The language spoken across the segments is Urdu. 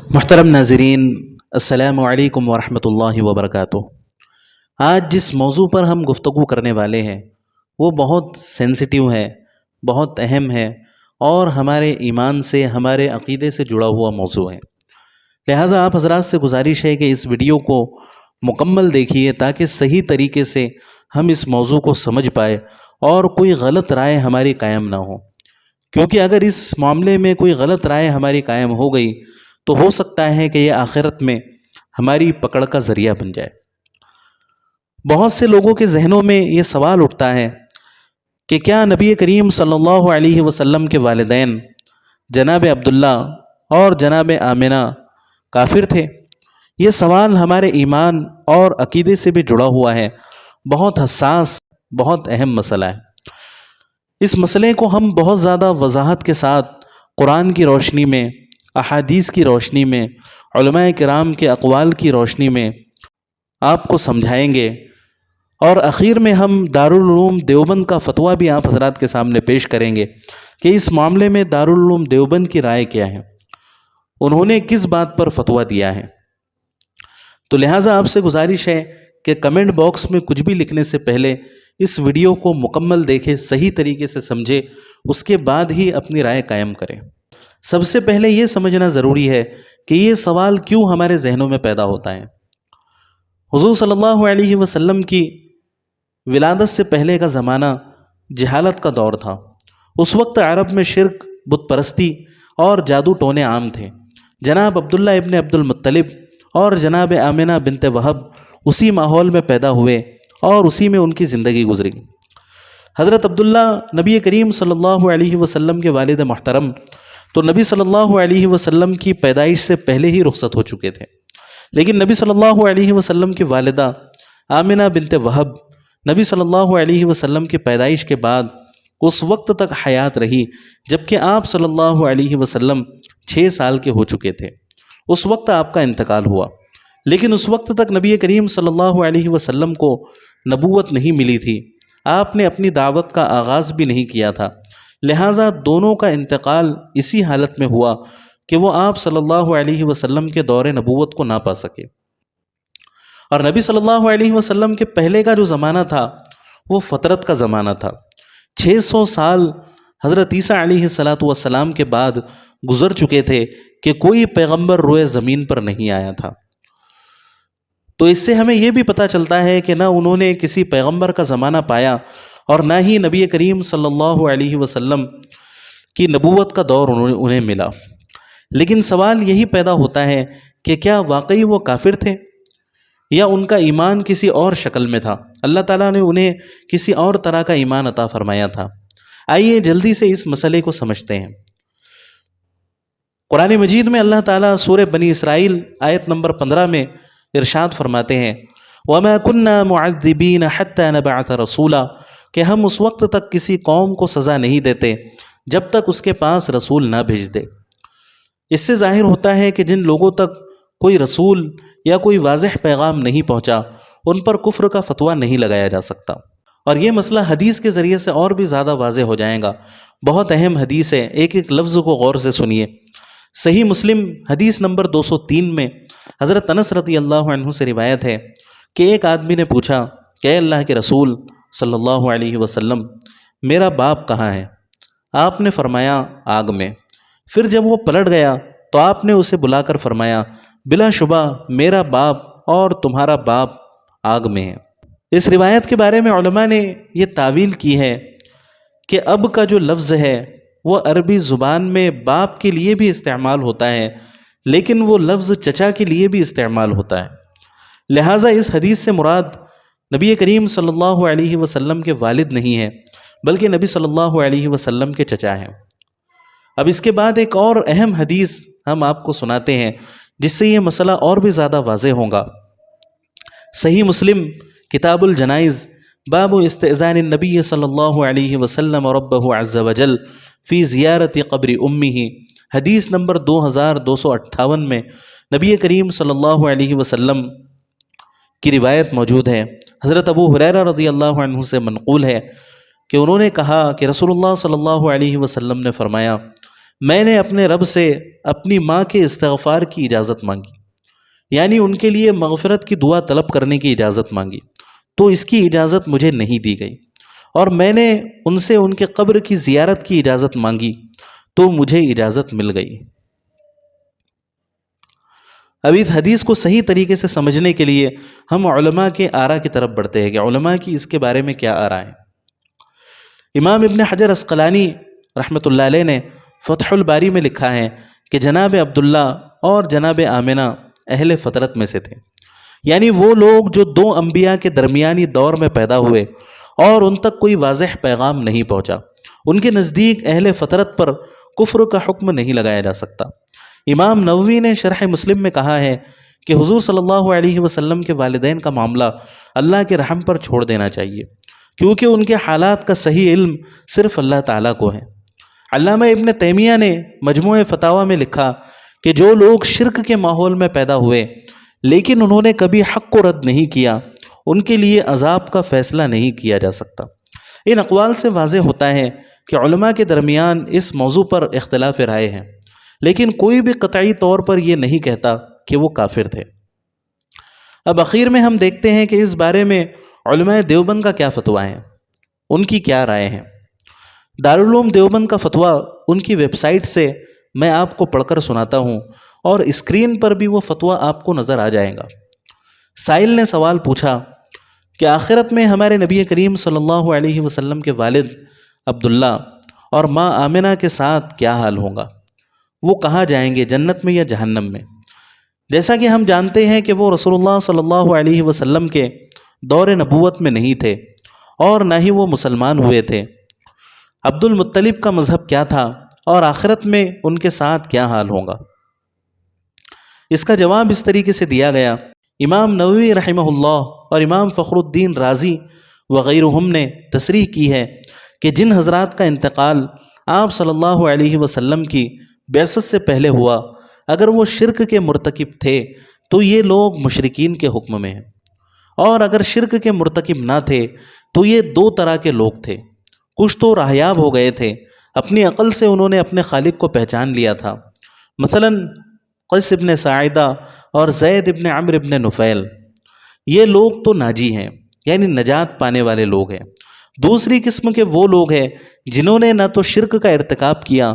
محترم ناظرین، السلام علیکم ورحمۃ اللہ وبرکاتہ۔ آج جس موضوع پر ہم گفتگو کرنے والے ہیں وہ بہت سینسٹیو ہے، بہت اہم ہے اور ہمارے ایمان سے، ہمارے عقیدے سے جڑا ہوا موضوع ہے۔ لہٰذا آپ حضرات سے گزارش ہے کہ اس ویڈیو کو مکمل دیکھیے تاکہ صحیح طریقے سے ہم اس موضوع کو سمجھ پائے اور کوئی غلط رائے ہماری قائم نہ ہو، کیونکہ اگر اس معاملے میں کوئی غلط رائے ہماری قائم ہو گئی تو ہو سکتا ہے کہ یہ آخرت میں ہماری پکڑ کا ذریعہ بن جائے۔ بہت سے لوگوں کے ذہنوں میں یہ سوال اٹھتا ہے کہ کیا نبی کریم صلی اللہ علیہ وسلم کے والدین جناب عبداللہ اور جناب آمنہ کافر تھے؟ یہ سوال ہمارے ایمان اور عقیدے سے بھی جڑا ہوا ہے، بہت حساس، بہت اہم مسئلہ ہے۔ اس مسئلے کو ہم بہت زیادہ وضاحت کے ساتھ قرآن کی روشنی میں، احادیث کی روشنی میں، علماء کرام کے اقوال کی روشنی میں آپ کو سمجھائیں گے، اور اخیر میں ہم دارالعلوم دیوبند کا فتویٰ بھی آپ حضرات کے سامنے پیش کریں گے کہ اس معاملے میں دارالعلوم دیوبند کی رائے کیا ہے، انہوں نے کس بات پر فتویٰ دیا ہے۔ تو لہٰذا آپ سے گزارش ہے کہ کمنٹ باکس میں کچھ بھی لکھنے سے پہلے اس ویڈیو کو مکمل دیکھیں، صحیح طریقے سے سمجھے، اس کے بعد ہی اپنی رائے قائم کریں۔ سب سے پہلے یہ سمجھنا ضروری ہے کہ یہ سوال کیوں ہمارے ذہنوں میں پیدا ہوتا ہے۔ حضور صلی اللہ علیہ وسلم کی ولادت سے پہلے کا زمانہ جہالت کا دور تھا۔ اس وقت عرب میں شرک، بت پرستی اور جادو ٹونے عام تھے۔ جناب عبداللہ ابن عبد المطلب اور جناب آمنہ بنت وہب اسی ماحول میں پیدا ہوئے اور اسی میں ان کی زندگی گزری۔ حضرت عبداللہ نبی کریم صلی اللہ علیہ وسلم کے والد محترم تو نبی صلی اللہ علیہ وسلم کی پیدائش سے پہلے ہی رخصت ہو چکے تھے، لیکن نبی صلی اللہ علیہ وسلم کی والدہ آمنہ بنت وہب نبی صلی اللہ علیہ وسلم کی پیدائش کے بعد اس وقت تک حیات رہی جبکہ آپ صلی اللہ علیہ وسلم 6 سال کے ہو چکے تھے۔ اس وقت آپ کا انتقال ہوا، لیکن اس وقت تک نبی کریم صلی اللہ علیہ وسلم کو نبوت نہیں ملی تھی، آپ نے اپنی دعوت کا آغاز بھی نہیں کیا تھا، لہٰذا دونوں کا انتقال اسی حالت میں ہوا کہ وہ آپ صلی اللہ علیہ وسلم کے دور نبوت کو نہ پا سکے۔ اور نبی صلی اللہ علیہ وسلم کے پہلے کا جو زمانہ تھا وہ فطرت کا زمانہ تھا۔ 600 سال حضرت عیسیٰ علیہ السلام کے بعد گزر چکے تھے کہ کوئی پیغمبر روئے زمین پر نہیں آیا تھا۔ تو اس سے ہمیں یہ بھی پتہ چلتا ہے کہ نہ انہوں نے کسی پیغمبر کا زمانہ پایا اور نہ ہی نبی کریم صلی اللہ علیہ وسلم کی نبوت کا دور انہیں ملا۔ لیکن سوال یہی پیدا ہوتا ہے کہ کیا واقعی وہ کافر تھے یا ان کا ایمان کسی اور شکل میں تھا؟ اللہ تعالیٰ نے انہیں کسی اور طرح کا ایمان عطا فرمایا تھا۔ آئیے جلدی سے اس مسئلے کو سمجھتے ہیں۔ قرآن مجید میں اللہ تعالیٰ سورہ بنی اسرائیل آیت نمبر 15 میں ارشاد فرماتے ہیں وَمَا كُنَّا مُعَذِّبِينَ حَتَّى نَبْعَثَ رَسُولًا، کہ ہم اس وقت تک کسی قوم کو سزا نہیں دیتے جب تک اس کے پاس رسول نہ بھیج دے۔ اس سے ظاہر ہوتا ہے کہ جن لوگوں تک کوئی رسول یا کوئی واضح پیغام نہیں پہنچا ان پر کفر کا فتویٰ نہیں لگایا جا سکتا۔ اور یہ مسئلہ حدیث کے ذریعے سے اور بھی زیادہ واضح ہو جائے گا۔ بہت اہم حدیث ہے، ایک ایک لفظ کو غور سے سنیے۔ صحیح مسلم حدیث نمبر 203 میں حضرت انس رضی اللہ عنہ سے روایت ہے کہ ایک آدمی نے پوچھا کہ اے اللہ کے رسول صلی اللہ علیہ وسلم، میرا باپ کہاں ہے؟ آپ نے فرمایا آگ میں۔ پھر جب وہ پلٹ گیا تو آپ نے اسے بلا کر فرمایا بلا شبہ میرا باپ اور تمہارا باپ آگ میں ہے۔ اس روایت کے بارے میں علماء نے یہ تعویل کی ہے کہ اب کا جو لفظ ہے وہ عربی زبان میں باپ کے لیے بھی استعمال ہوتا ہے، لیکن وہ لفظ چچا کے لیے بھی استعمال ہوتا ہے۔ لہٰذا اس حدیث سے مراد نبی کریم صلی اللہ علیہ وسلم کے والد نہیں ہے بلکہ نبی صلی اللہ علیہ وسلم کے چچا ہیں۔ اب اس کے بعد ایک اور اہم حدیث ہم آپ کو سناتے ہیں جس سے یہ مسئلہ اور بھی زیادہ واضح ہوگا۔ صحیح مسلم کتاب الجنائز باب استئذان النبی صلی اللہ علیہ وسلم ربہ عز وجل فی زیارت قبر امہ، حدیث نمبر 2258 میں نبی کریم صلی اللہ علیہ وسلم کی روایت موجود ہے۔ حضرت ابو ہریرہ رضی اللہ عنہ سے منقول ہے کہ انہوں نے کہا کہ رسول اللہ صلی اللہ علیہ وسلم نے فرمایا میں نے اپنے رب سے اپنی ماں کے استغفار کی اجازت مانگی، یعنی ان کے لیے مغفرت کی دعا طلب کرنے کی اجازت مانگی، تو اس کی اجازت مجھے نہیں دی گئی، اور میں نے ان سے ان کے قبر کی زیارت کی اجازت مانگی تو مجھے اجازت مل گئی۔ اب اس حدیث کو صحیح طریقے سے سمجھنے کے لیے ہم علماء کے آراء کی طرف بڑھتے ہیں کہ علماء کی اس کے بارے میں کیا آراء ہیں۔ امام ابن حجر عسقلانی رحمۃ اللہ علیہ نے فتح الباری میں لکھا ہے کہ جناب عبداللہ اور جناب آمنہ اہل فطرت میں سے تھے، یعنی وہ لوگ جو دو انبیاء کے درمیانی دور میں پیدا ہوئے اور ان تک کوئی واضح پیغام نہیں پہنچا، ان کے نزدیک اہل فطرت پر کفر کا حکم نہیں لگایا جا سکتا۔ امام نووی نے شرح مسلم میں کہا ہے کہ حضور صلی اللہ علیہ وسلم کے والدین کا معاملہ اللہ کے رحم پر چھوڑ دینا چاہیے، کیونکہ ان کے حالات کا صحیح علم صرف اللہ تعالیٰ کو ہے۔ علامہ ابن تیمیہ نے مجموع فتاویٰ میں لکھا کہ جو لوگ شرک کے ماحول میں پیدا ہوئے لیکن انہوں نے کبھی حق کو رد نہیں کیا، ان کے لیے عذاب کا فیصلہ نہیں کیا جا سکتا۔ ان اقوال سے واضح ہوتا ہے کہ علماء کے درمیان اس موضوع پر اختلاف رائے ہیں، لیکن کوئی بھی قطعی طور پر یہ نہیں کہتا کہ وہ کافر تھے۔ اب اخیر میں ہم دیکھتے ہیں کہ اس بارے میں علماء دیوبند کا کیا فتویٰ ہے، ان کی کیا رائے ہیں۔ دارالعلوم دیوبند کا فتویٰ ان کی ویب سائٹ سے میں آپ کو پڑھ کر سناتا ہوں، اور اسکرین پر بھی وہ فتویٰ آپ کو نظر آ جائے گا۔ سائل نے سوال پوچھا کہ آخرت میں ہمارے نبی کریم صلی اللہ علیہ وسلم کے والد عبداللہ اور ماں آمنہ کے ساتھ کیا حال ہوگا؟ وہ کہاں جائیں گے، جنت میں یا جہنم میں؟ جیسا کہ ہم جانتے ہیں کہ وہ رسول اللہ صلی اللہ علیہ وسلم کے دور نبوت میں نہیں تھے اور نہ ہی وہ مسلمان ہوئے تھے۔ عبد المطلب کا مذہب کیا تھا اور آخرت میں ان کے ساتھ کیا حال ہوگا؟ اس کا جواب اس طریقے سے دیا گیا۔ امام نووی رحمہ اللہ اور امام فخر الدین رازی وغیرہم نے تصریح کی ہے کہ جن حضرات کا انتقال آپ صلی اللہ علیہ وسلم کی بعثت سے پہلے ہوا، اگر وہ شرک کے مرتکب تھے تو یہ لوگ مشرکین کے حکم میں ہیں، اور اگر شرک کے مرتکب نہ تھے تو یہ دو طرح کے لوگ تھے۔ کچھ تو راہیاب ہو گئے تھے، اپنی عقل سے انہوں نے اپنے خالق کو پہچان لیا تھا، مثلا قیس ابن ساعدہ اور زید ابن عمرو ابن نفیل، یہ لوگ تو ناجی ہیں، یعنی نجات پانے والے لوگ ہیں۔ دوسری قسم کے وہ لوگ ہیں جنہوں نے نہ تو شرک کا ارتکاب کیا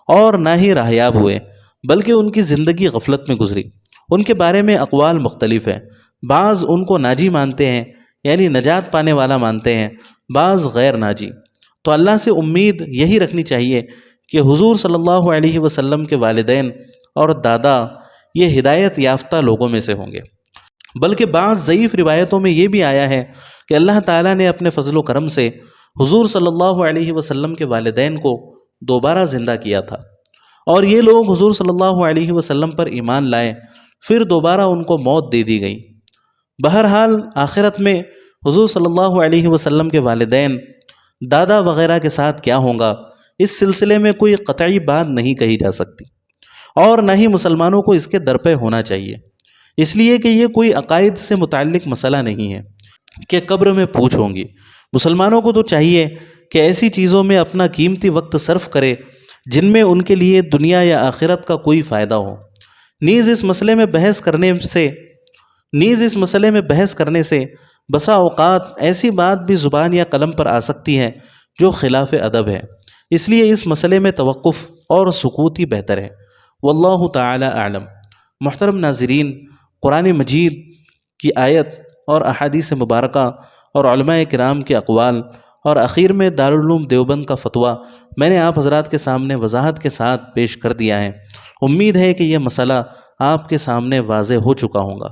اور نہ ہی راہیاب ہوئے، بلکہ ان کی زندگی غفلت میں گزری۔ ان کے بارے میں اقوال مختلف ہیں، بعض ان کو ناجی مانتے ہیں، یعنی نجات پانے والا مانتے ہیں، بعض غیر ناجی۔ تو اللہ سے امید یہی رکھنی چاہیے کہ حضور صلی اللہ علیہ وسلم کے والدین اور دادا یہ ہدایت یافتہ لوگوں میں سے ہوں گے۔ بلکہ بعض ضعیف روایتوں میں یہ بھی آیا ہے کہ اللہ تعالیٰ نے اپنے فضل و کرم سے حضور صلی اللہ علیہ وسلم کے والدین کو دوبارہ زندہ کیا تھا، اور یہ لوگ حضور صلی اللہ علیہ وسلم پر ایمان لائے، پھر دوبارہ ان کو موت دے دی گئی۔ بہرحال آخرت میں حضور صلی اللہ علیہ وسلم کے والدین، دادا وغیرہ کے ساتھ کیا ہوگا، اس سلسلے میں کوئی قطعی بات نہیں کہی جا سکتی، اور نہ ہی مسلمانوں کو اس کے درپے ہونا چاہیے، اس لیے کہ یہ کوئی عقائد سے متعلق مسئلہ نہیں ہے کہ قبر میں پوچھ ہوں گی۔ مسلمانوں کو تو چاہیے کہ ایسی چیزوں میں اپنا قیمتی وقت صرف کرے جن میں ان کے لیے دنیا یا آخرت کا کوئی فائدہ ہو۔ نیز اس مسئلے میں بحث کرنے سے بسا اوقات ایسی بات بھی زبان یا قلم پر آ سکتی ہے جو خلاف ادب ہے، اس لیے اس مسئلے میں توقف اور سکوت ہی بہتر ہے۔ واللہ تعالی اعلم۔ محترم ناظرین، قرآن مجید کی آیت اور احادیث مبارکہ اور علماء کرام کے اقوال اور اخیر میں دارالعلوم دیوبند کا فتویٰ میں نے آپ حضرات کے سامنے وضاحت کے ساتھ پیش کر دیا ہے۔ امید ہے کہ یہ مسئلہ آپ کے سامنے واضح ہو چکا ہوگا۔